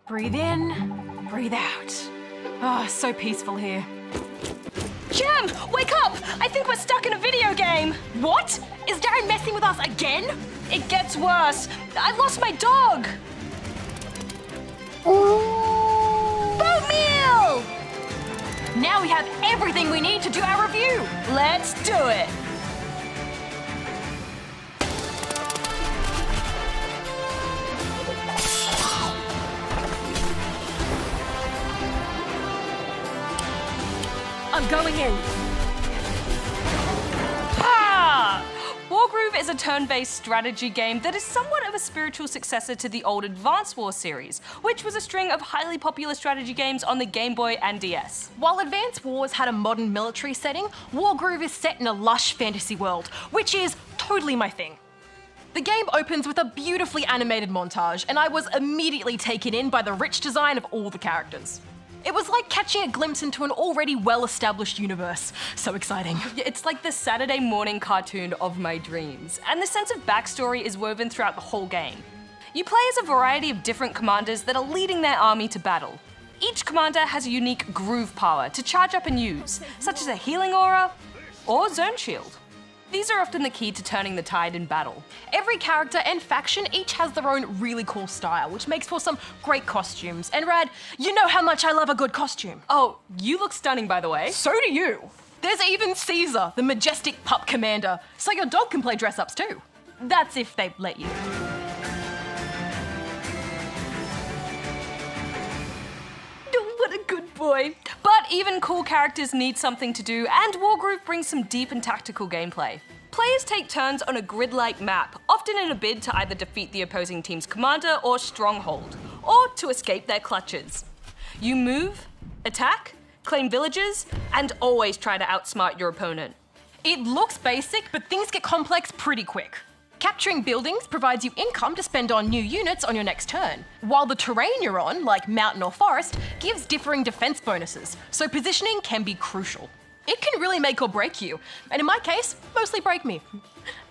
Breathe in, breathe out. Oh, so peaceful here. Gem, wake up! I think we're stuck in a video game. What? Is Darren messing with us again? It gets worse. I lost my dog. Boat meal! Now we have everything we need to do our review. Let's do it. I'm going in. Ha! Wargroove is a turn-based strategy game that is somewhat of a spiritual successor to the old Advance Wars series, which was a string of highly popular strategy games on the Game Boy and DS. While Advance Wars had a modern military setting, Wargroove is set in a lush fantasy world, which is totally my thing. The game opens with a beautifully animated montage, and I was immediately taken in by the rich design of all the characters. It was like catching a glimpse into an already well-established universe. So exciting. It's like the Saturday morning cartoon of my dreams, and the sense of backstory is woven throughout the whole game. You play as a variety of different commanders that are leading their army to battle. Each commander has a unique groove power to charge up and use, such as a healing aura or zone shield. These are often the key to turning the tide in battle. Every character and faction each has their own really cool style, which makes for some great costumes. And Rad, you know how much I love a good costume. Oh, you look stunning, by the way. So do you. There's even Caesar, the majestic pup commander, so your dog can play dress-ups too. That's if they let you. What a good boy. But even cool characters need something to do, and Wargroove brings some deep and tactical gameplay. Players take turns on a grid-like map, often in a bid to either defeat the opposing team's commander or stronghold, or to escape their clutches. You move, attack, claim villages, and always try to outsmart your opponent. It looks basic, but things get complex pretty quick. Capturing buildings provides you income to spend on new units on your next turn, while the terrain you're on, like mountain or forest, gives differing defense bonuses, so positioning can be crucial. It can really make or break you, and in my case, mostly break me.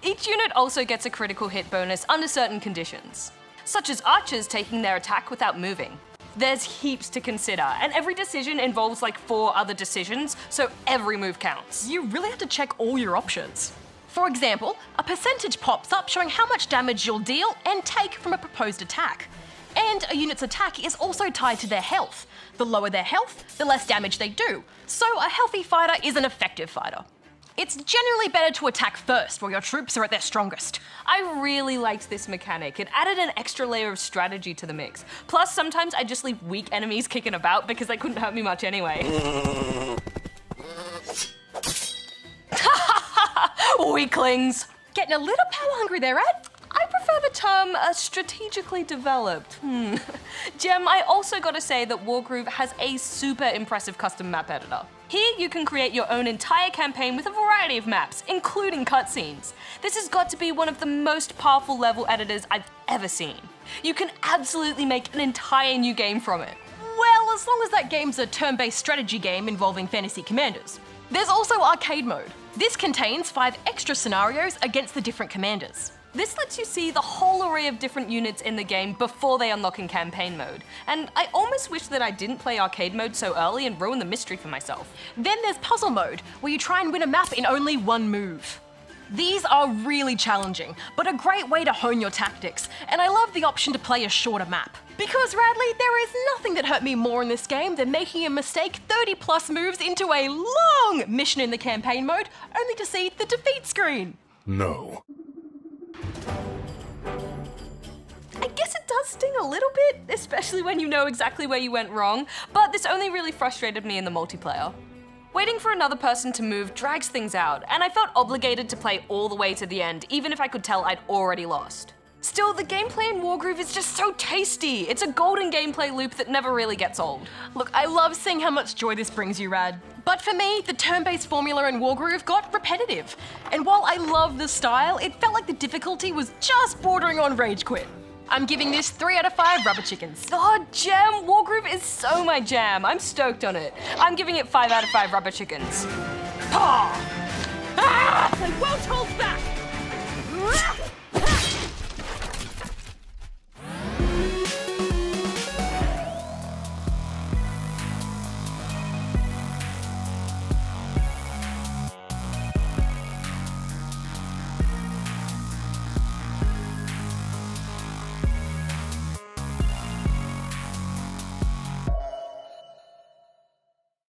Each unit also gets a critical hit bonus under certain conditions, such as archers taking their attack without moving. There's heaps to consider, and every decision involves like 4 other decisions, so every move counts. You really have to check all your options. For example, a percentage pops up showing how much damage you'll deal and take from a proposed attack. And a unit's attack is also tied to their health. The lower their health, the less damage they do. So a healthy fighter is an effective fighter. It's generally better to attack first while your troops are at their strongest. I really liked this mechanic. It added an extra layer of strategy to the mix. Plus, sometimes I just leave weak enemies kicking about because they couldn't hurt me much anyway. Weaklings! Getting a little power hungry there, Ed. I prefer the term strategically developed. Gem, I also gotta say that Wargroove has a super impressive custom map editor. Here you can create your own entire campaign with a variety of maps, including cutscenes. This has got to be one of the most powerful level editors I've ever seen. You can absolutely make an entire new game from it. Well, as long as that game's a turn-based strategy game involving fantasy commanders. There's also arcade mode. This contains 5 extra scenarios against the different commanders. This lets you see the whole array of different units in the game before they unlock in campaign mode. And I almost wish that I didn't play arcade mode so early and ruin the mystery for myself. Then there's puzzle mode, where you try and win a map in only one move. These are really challenging, but a great way to hone your tactics, and I love the option to play a shorter map. Because, Radley, there is nothing that hurt me more in this game than making a mistake 30+ moves into a long mission in the campaign mode, only to see the defeat screen. No. I guess it does sting a little bit, especially when you know exactly where you went wrong, but this only really frustrated me in the multiplayer. Waiting for another person to move drags things out, and I felt obligated to play all the way to the end, even if I could tell I'd already lost. Still, the gameplay in Wargroove is just so tasty. It's a golden gameplay loop that never really gets old. Look, I love seeing how much joy this brings you, Rad. But for me, the turn-based formula in Wargroove got repetitive. And while I love the style, it felt like the difficulty was just bordering on rage quit. I'm giving this 3 out of 5 rubber chickens. Oh, Gem, Wargroove is so my jam. I'm stoked on it. I'm giving it 5 out of 5 rubber chickens. Paw! Ah! I won't hold back!